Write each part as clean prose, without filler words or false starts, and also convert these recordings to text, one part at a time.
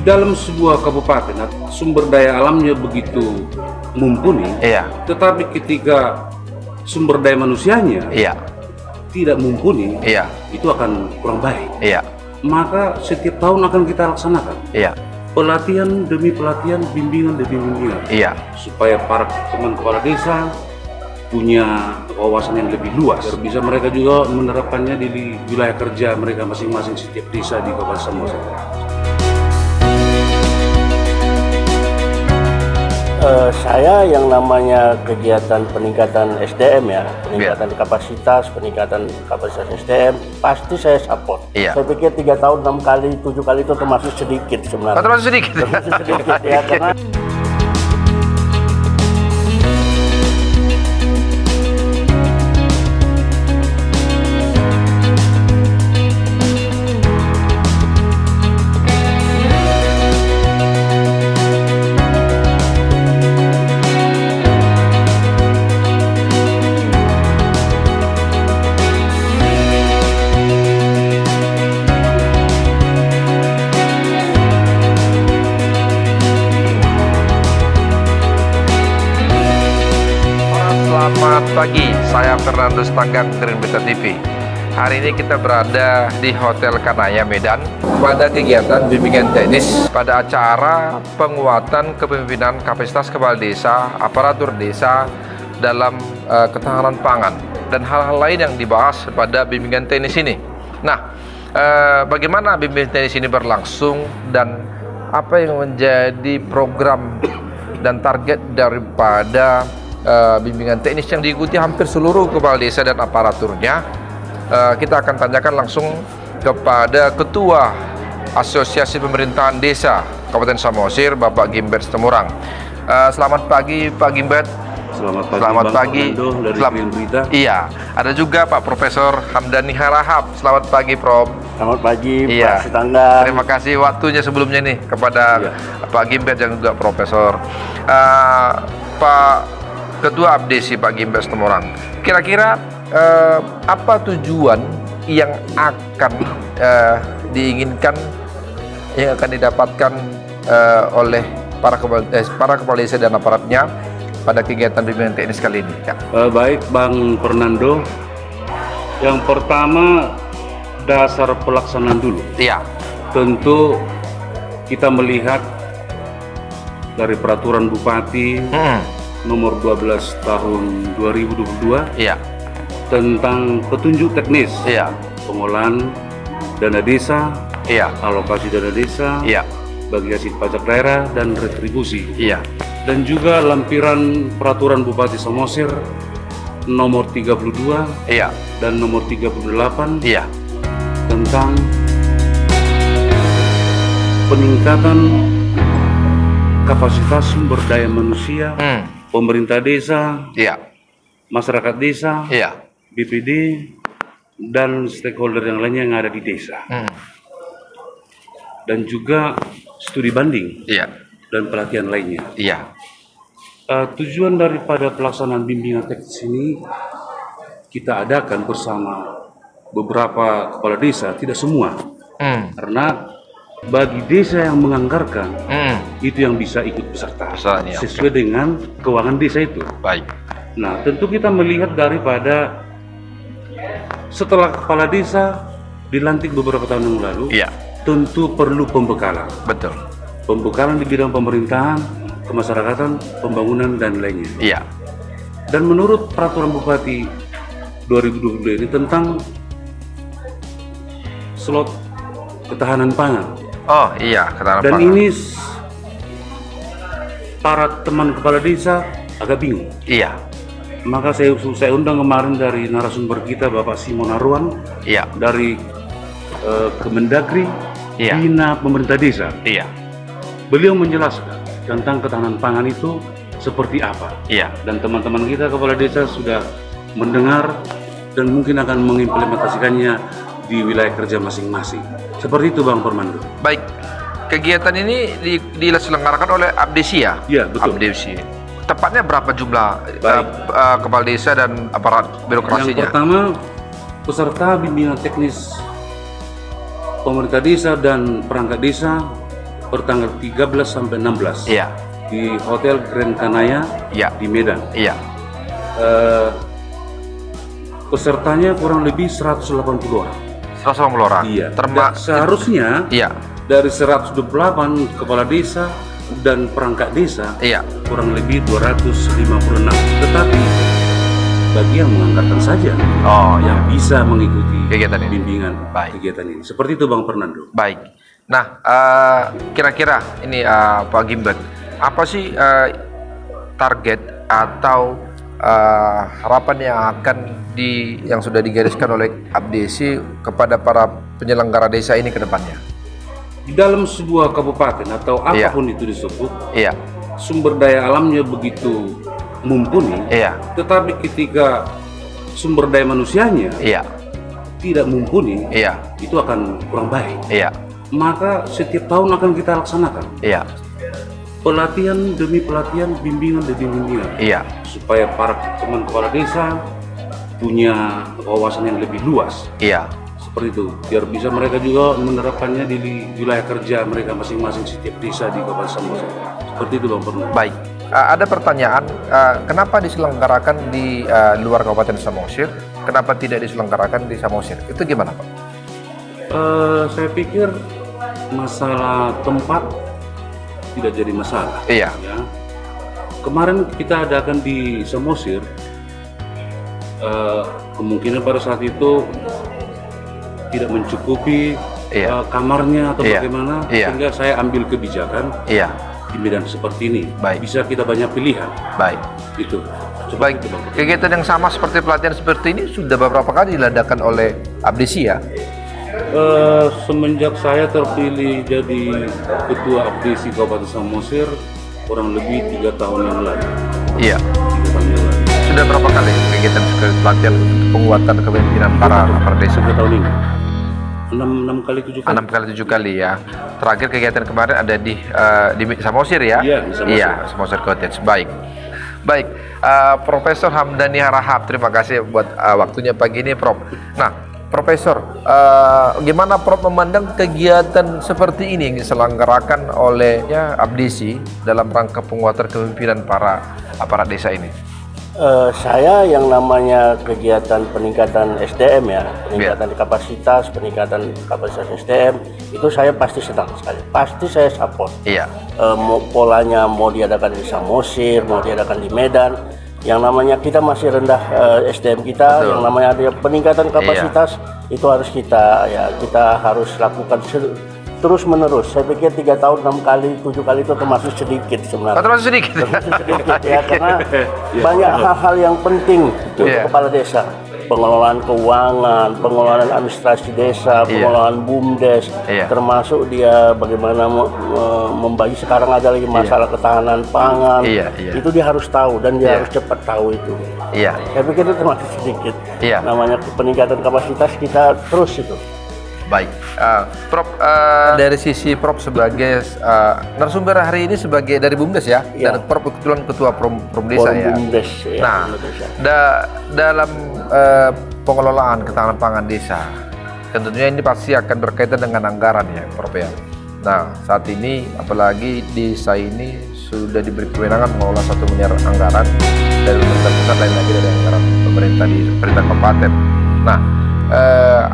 dalam sebuah kabupaten sumber daya alamnya begitu mumpuni, tetapi ketika sumber daya manusianya tidak mumpuni, itu akan kurang baik. Maka setiap tahun akan kita laksanakan pelatihan demi pelatihan, bimbingan demi bimbingan, supaya para teman kepala desa punya wawasan yang lebih luas, biar bisa mereka juga menerapkannya di wilayah kerja mereka masing-masing setiap desa di Kabupaten Samosir. Saya yang namanya kegiatan peningkatan SDM ya, peningkatan kapasitas SDM, pasti saya support. Saya pikir 3 tahun 6 kali 7 kali itu termasuk sedikit sebenarnya. Termasuk sedikit. Termasuk sedikit ya, karena Selamat pagi, saya Fernando Stanggang dari Berita TV. Hari ini kita berada di Hotel Kanaya, Medan pada kegiatan bimbingan teknis pada acara penguatan kepemimpinan kapasitas kepala desa, aparatur desa dalam ketahanan pangan dan hal-hal lain yang dibahas pada bimbingan teknis ini. Nah, bagaimana bimbingan teknis ini berlangsung dan apa yang menjadi program dan target daripada bimbingan teknis yang diikuti hampir seluruh kepala desa dan aparaturnya, kita akan tanyakan langsung kepada Ketua Asosiasi Pemerintahan Desa Kabupaten Samosir, Bapak Gimbert Situmorang. Selamat pagi Pak Gimbert. Selamat pagi. Dari Berita. Iya, ada juga Pak Profesor Hamdani Harahap. Selamat pagi Prof. Selamat pagi Pak Sitanggang. Terima kasih waktunya sebelumnya nih kepada Pak Gimbert dan juga Profesor. Pak Ketua Abdesi Pak Gimbert Situmorang, kira-kira apa tujuan yang akan diinginkan, yang akan didapatkan oleh para kepala desa dan aparatnya pada kegiatan bimbingan teknis kali ini? Baik Bang Fernando, yang pertama dasar pelaksanaan dulu. Tentu kita melihat dari peraturan Bupati nomor 12 tahun 2022 tentang petunjuk teknis pengolahan dana desa, alokasi dana desa, bagi hasil pajak daerah dan retribusi, dan juga lampiran peraturan Bupati Samosir nomor 32 dan nomor 38 tentang peningkatan kapasitas sumber daya manusia, pemerintah desa, masyarakat desa, BPD, dan stakeholder yang lainnya yang ada di desa. Dan juga studi banding dan pelatihan lainnya. Tujuan daripada pelaksanaan bimbingan teknis ini kita adakan bersama beberapa kepala desa, tidak semua, karena bagi desa yang menganggarkan itu yang bisa ikut peserta sesuai dengan keuangan desa itu. Nah, tentu kita melihat daripada setelah kepala desa dilantik beberapa tahun yang lalu, tentu perlu pembekalan. Pembekalan di bidang pemerintahan, kemasyarakatan, pembangunan dan lainnya. Dan menurut peraturan Bupati 2022 ini tentang slot ketahanan pangan. Ketahanan dan pangan. Ini para teman kepala desa agak bingung. Maka saya undang kemarin dari narasumber kita Bapak Simon Arwan dari Kemendagri, Bina Pemerintah Desa. Beliau menjelaskan tentang ketahanan pangan itu seperti apa. Dan teman-teman kita kepala desa sudah mendengar dan mungkin akan mengimplementasikannya di wilayah kerja masing-masing. Seperti itu Bang Fernando. Baik, kegiatan ini diselenggarakan oleh Abdesi ya? Betul. Abdesi. Tepatnya berapa jumlah kepala desa dan aparat birokrasinya? Yang pertama, peserta bimbingan teknis pemerintah desa dan perangkat desa pertanggal 13 sampai 16 Iya. di Hotel Grand Kanaya di Medan. Iya. Pesertanya kurang lebih 180 orang. 180 orang. Iya. Seharusnya dari 128 kepala desa dan perangkat desa kurang lebih 256. Tetapi bagi yang mengangkatkan saja yang bisa mengikuti kegiatan ini, bimbingan kegiatan ini. Seperti itu Bang Fernando. Baik. Nah, kira-kira ini Pak Gimbert, apa sih target atau harapan yang sudah digariskan oleh Abdesi kepada para penyelenggara desa ini ke depannya? Di dalam sebuah kabupaten atau apapun itu disebut, sumber daya alamnya begitu mumpuni, tetapi ketika sumber daya manusianya tidak mumpuni, itu akan kurang baik. Maka setiap tahun akan kita laksanakan pelatihan demi pelatihan, bimbingan demi bimbingan, supaya para teman kepala desa punya wawasan yang lebih luas. Seperti itu, biar bisa mereka juga menerapkannya di wilayah kerja mereka masing-masing setiap desa di Kabupaten Samosir. Seperti itu Bang Fernando. Baik. Ada pertanyaan, kenapa diselenggarakan di luar Kabupaten Samosir, kenapa tidak diselenggarakan di Samosir? Itu gimana Pak? Saya pikir masalah tempat tidak jadi masalah. Ya. Kemarin kita adakan di Samosir, kemungkinan pada saat itu tidak mencukupi kamarnya atau bagaimana, sehingga saya ambil kebijakan di Medan seperti ini. Bisa kita banyak pilihan. Itu. Baik. Kegiatan yang sama seperti pelatihan seperti ini sudah beberapa kali diadakan oleh Abdesi ya? Semenjak saya terpilih jadi Ketua Abdesi Kabupaten Samosir kurang lebih 3 tahun yang lalu. 3 tahun yang lalu. Sudah berapa kali kegiatan pelatihan untuk penguatan kepemimpinan para desa? 3 tahun ini. 6 kali 7 kali. 6 kali 7 kali ya. Terakhir kegiatan kemarin ada di Samosir ya? Di Samosir. Samosir Cottage. Baik. Profesor Hamdani Harahap, terima kasih buat waktunya pagi ini, Prof. Nah, Profesor, gimana Prof memandang kegiatan seperti ini yang diselenggarakan oleh Abdesi dalam rangka penguatan kepemimpinan para aparat desa ini? Saya yang namanya kegiatan peningkatan SDM peningkatan kapasitas SDM itu saya pasti senang sekali, pasti saya support. Polanya mau diadakan di Samosir, mau diadakan di Medan, yang namanya kita masih rendah SDM kita. Yang namanya ada peningkatan kapasitas itu harus kita harus lakukan terus menerus. Saya pikir 3 tahun 6 kali 7 kali itu termasuk sedikit sebenarnya. Termasuk sedikit ya, karena banyak hal-hal yang penting untuk kepala desa. Pengelolaan keuangan, pengelolaan administrasi desa, pengelolaan BUMDes, termasuk dia bagaimana membagi. Sekarang ada lagi masalah ketahanan pangan, itu dia harus tahu dan dia harus cepat tahu itu. Saya pikir itu termasuk sedikit. Namanya peningkatan kapasitas kita terus itu. Baik, Prof, dari sisi Prof sebagai narasumber hari ini sebagai dari BUMDes ya, dan Prof kebetulan ketua Promdesa ya. BUMDes, nah, dalam pengelolaan ketahanan pangan desa, tentunya ini pasti akan berkaitan dengan anggaran ya, Prof ya. Nah, saat ini apalagi desa ini sudah diberi kewenangan mengelola 1 miliar anggaran dari pemerintah pusat, lain lagi dari anggaran pemerintah kabupaten. Nah,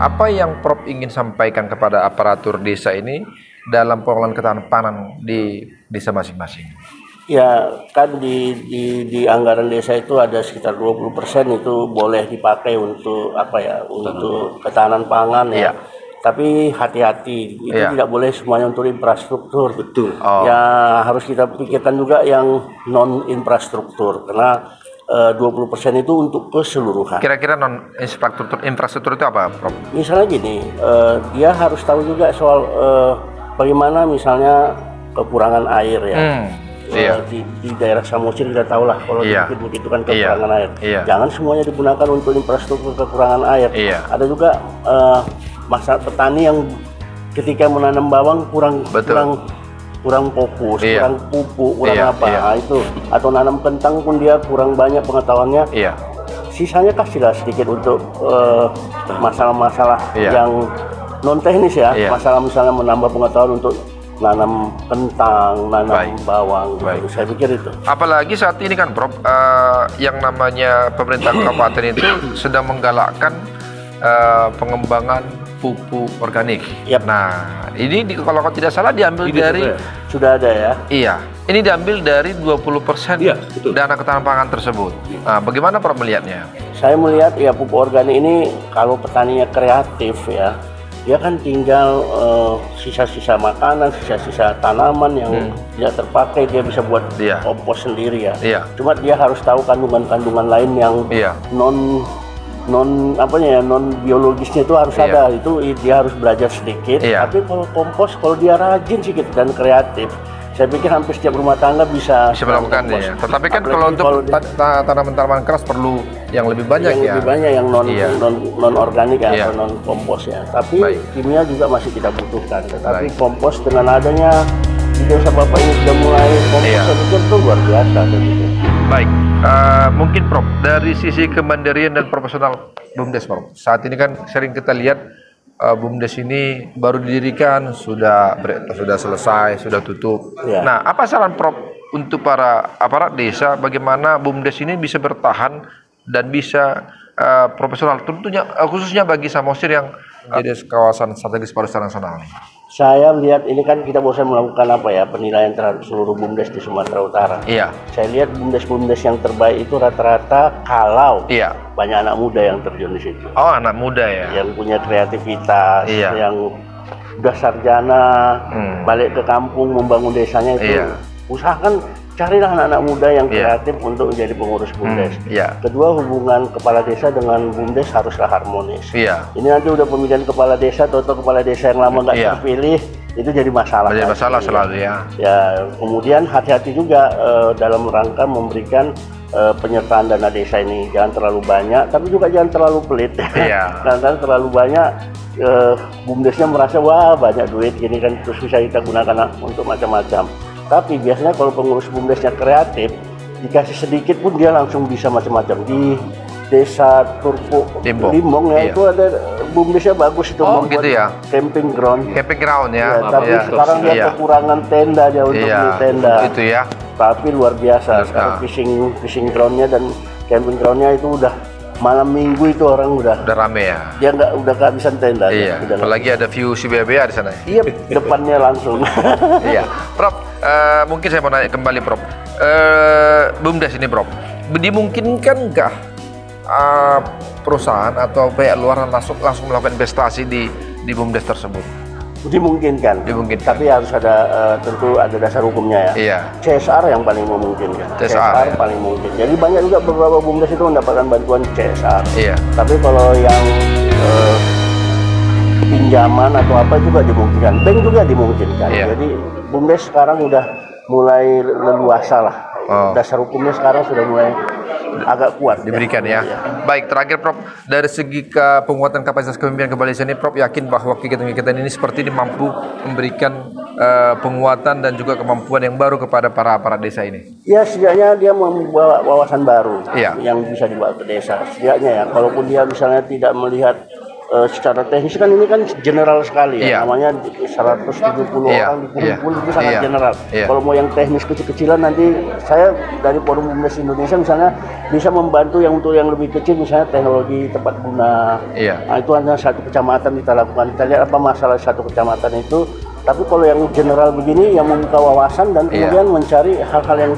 apa yang Prof ingin sampaikan kepada aparatur desa ini dalam pengelolaan ketahanan pangan di desa masing-masing? Ya, kan di anggaran desa itu ada sekitar 20% itu boleh dipakai untuk untuk ketahanan pangan ya. Tapi hati-hati, itu tidak boleh semuanya untuk infrastruktur. Betul. Ya, harus kita pikirkan juga yang non infrastruktur, karena 20% itu untuk keseluruhan. Kira-kira infrastruktur itu apa, Prof? Misalnya gini, dia harus tahu juga soal bagaimana misalnya kekurangan air ya. Di daerah Samosir kita tahu lah kalau begitu kan kekurangan air. Jangan semuanya digunakan untuk infrastruktur kekurangan air. Ada juga masalah petani yang ketika menanam bawang kurang fokus, kurang pupuk, kurang itu, atau nanam kentang pun dia kurang banyak pengetahuannya. Sisanya kasihlah sedikit untuk masalah-masalah yang non teknis ya. Masalah misalnya menambah pengetahuan untuk nanam kentang, nanam bawang. Gitu. Saya pikir itu. Apalagi saat ini kan, Prof, yang namanya pemerintah kabupaten itu sedang menggalakkan pengembangan pupuk organik. Yep. Nah, ini kalau tidak salah diambil dari sudah ada ya. Iya, ini diambil dari 20% dana ketahanan pangan tersebut. Nah, bagaimana Prof melihatnya? Saya melihat ya pupuk organik ini kalau petaninya kreatif ya, dia kan tinggal sisa-sisa makanan, sisa-sisa tanaman yang tidak terpakai, dia bisa buat kompos sendiri ya. Cuma dia harus tahu kandungan-kandungan lain yang non biologisnya itu harus ada. Itu dia harus belajar sedikit. Tapi kalau kompos, kalau dia rajin sedikit dan kreatif, saya pikir hampir setiap rumah tangga bisa melakukannya ya. Tetapi kan kalau untuk tanaman-tanaman keras perlu yang lebih banyak lebih banyak yang non organik atau non kompos ya. Tapi kimia juga masih kita butuhkan. Tetapi kompos dengan adanya di desa Bapak ini sudah mulai kompos, saya pikir itu luar biasa. Baik, mungkin Prof, dari sisi kemandirian dan profesional BUMDes, Prof, saat ini kan sering kita lihat BUMDes ini baru didirikan, sudah selesai, sudah tutup. Nah, apa saran Prof untuk para aparat desa, bagaimana BUMDes ini bisa bertahan dan bisa profesional, tentunya khususnya bagi Samosir yang jadi kawasan strategis pariwisata nasional ini? Saya lihat ini kan kita bosan melakukan penilaian terhadap seluruh BUMDes di Sumatera Utara. Saya lihat BUMDes yang terbaik itu rata-rata kalau banyak anak muda yang terjun di situ. Oh, anak muda ya. Yang punya kreativitas, yang udah sarjana, balik ke kampung membangun desanya itu. Usahakan carilah anak-anak muda yang kreatif untuk menjadi pengurus BUMDes. Kedua, hubungan kepala desa dengan BUMDes haruslah harmonis. Ini nanti udah pemilihan kepala desa, atau kepala desa yang lama nggak terpilih, itu jadi masalah. Jadi masalah selalu ya. Kemudian hati-hati juga dalam rangka memberikan penyertaan dana desa ini. Jangan terlalu banyak, tapi juga jangan terlalu pelit. Karena terlalu banyak, BUMDesnya merasa wah banyak duit gini kan, terus bisa kita gunakan untuk macam-macam. Tapi biasanya kalau pengurus BUMDesnya kreatif, dikasih sedikit pun dia langsung bisa macam-macam. Di desa Turpu Limbong ya, itu ada BUMDesnya bagus itu, membuat camping ground. Camping ground ya. Tapi sekarang dia kekurangan tenda dia untuk beli tenda. Itu ya. Tapi luar biasa. Sekarang fishing groundnya dan camping groundnya itu udah malam minggu itu orang udah rame ya. Dia udah kehabisan tenda. Apalagi ada view CBBA di sana. Depannya langsung. Prof, mungkin saya mau nanya kembali, Prof. BUMDes ini, Prof, dimungkinkan nggak perusahaan atau pihak luar langsung melakukan investasi di BUMDes tersebut? Dimungkinkan. Tapi harus ada tentu ada dasar hukumnya ya. CSR yang paling memungkinkan. CSR paling mungkin. Jadi banyak juga beberapa BUMDes itu mendapatkan bantuan CSR. Tapi kalau yang pinjaman atau apa juga dimungkinkan. Bank juga dimungkinkan. Jadi BUMDes sekarang udah mulai leluasa lah. Dasar hukumnya sekarang sudah mulai agak kuat diberikan ya. Baik, terakhir Prof, dari segi penguatan kapasitas kepemimpinan kepala desa ini, Prof yakin bahwa kegiatan-kegiatan ini seperti ini mampu memberikan penguatan dan juga kemampuan yang baru kepada para aparat desa ini? Ya, setidaknya dia membawa wawasan baru yang bisa dibawa ke desa. Setidaknya ya, kalaupun dia misalnya tidak melihat secara teknis kan ini kan general sekali ya, namanya 170 orang dikumpul itu sangat general. Kalau mau yang teknis kecil-kecilan, nanti saya dari Forum BUMDes Indonesia misalnya bisa membantu yang untuk yang lebih kecil, misalnya teknologi tepat guna. Nah, itu hanya satu kecamatan kita lakukan. Kita lihat apa masalah satu kecamatan itu. Tapi kalau yang general begini, yang membuka wawasan dan kemudian mencari hal-hal yang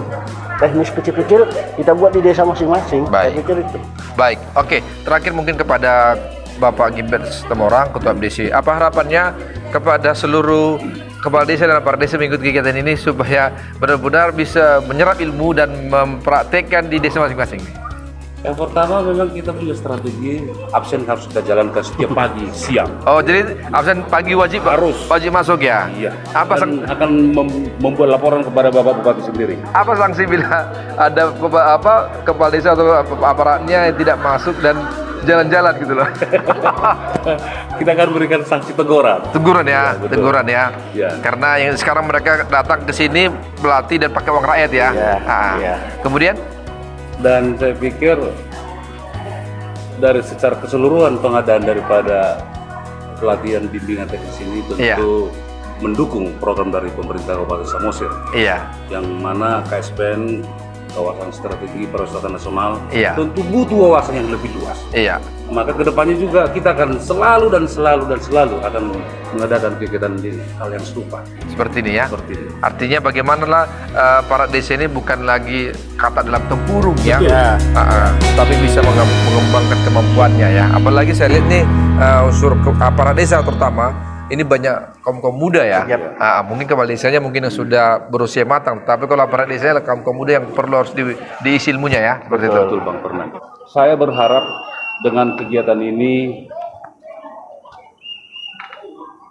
teknis kecil-kecil kita buat di desa masing-masing. Saya pikir itu. Baik, oke. Terakhir mungkin kepada Bapak Gimbert Sitomorang, Ketua BDC, apa harapannya kepada seluruh kepala desa dan aparat desa mengikuti kegiatan ini supaya benar-benar bisa menyerap ilmu dan mempraktekkan di desa masing-masing? Yang pertama memang kita punya strategi absen harus kita jalankan setiap pagi, siang. Oh, jadi absen pagi wajib masuk ya? Iya. Akan membuat laporan kepada Bapak Bupati sendiri. Apa sanksi bila ada kepala desa atau aparatnya yang tidak masuk dan jalan-jalan gitu loh? Kita akan berikan sanksi teguran. Teguran ya. Karena yang sekarang mereka datang ke sini berlatih dan pakai uang rakyat ya. Kemudian? Dan saya pikir dari secara keseluruhan pengadaan daripada pelatihan bimbingan teknis ini tentu mendukung program dari pemerintah Kabupaten Samosir. Iya. Yang mana KSPN, kawasan strategi pariwisata nasional, iya, tentu butuh wawasan yang lebih luas. Iya. Maka kedepannya juga kita akan selalu akan mengadakan kegiatan di hal yang serupa. Seperti ini ya. Seperti ini. Artinya bagaimanalah para desa ini bukan lagi kata dalam tempurung ya, tapi bisa mengembangkan kemampuannya ya. Apalagi saya lihat nih unsur para desa terutama ini banyak kaum muda ya. Mungkin kepala desanya mungkin yang sudah berusia matang, tapi kalau para desa adalah kaum muda yang perlu harus diisi ilmunya ya. Seperti itu. Betul Bang Permen. Saya berharap dengan kegiatan ini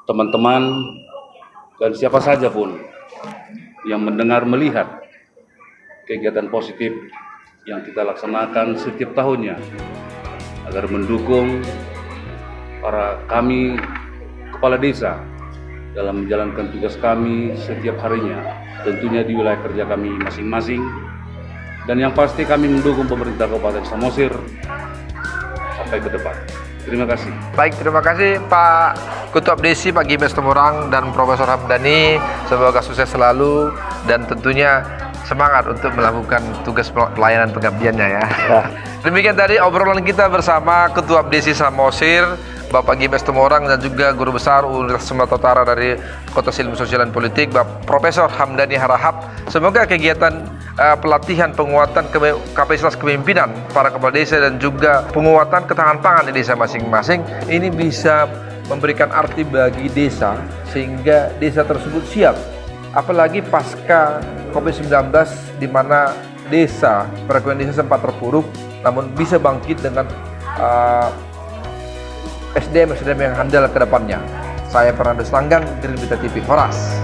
teman-teman dan siapa saja pun yang mendengar melihat kegiatan positif yang kita laksanakan setiap tahunnya agar mendukung para kami kepala desa dalam menjalankan tugas kami setiap harinya, tentunya di wilayah kerja kami masing-masing, dan yang pasti kami mendukung pemerintah Kabupaten Samosir sampai ke depan. Terima kasih. Baik, terima kasih Pak Ketua Abdesi, Pak Gibes Tumorang dan Profesor Hamdani. Semoga sukses selalu dan tentunya semangat untuk melakukan tugas pelayanan pengabdiannya ya. Demikian tadi obrolan kita bersama Ketua Abdesi Samosir, Bapak Gibes Tumorang, dan juga Guru Besar Universitas Sumatera Utara dari Fakultas Ilmu Sosial dan Politik, Bapak Profesor Hamdani Harahap. Semoga kegiatan pelatihan penguatan kapasitas kepemimpinan para kepala desa dan juga penguatan ketahanan pangan di desa masing-masing ini bisa memberikan arti bagi desa sehingga desa tersebut siap, apalagi pasca COVID-19 di mana perekonomian desa sempat terpuruk, namun bisa bangkit dengan SDM yang handal ke depannya. Saya Fernando Tanggang, Green Beta TV, Horas.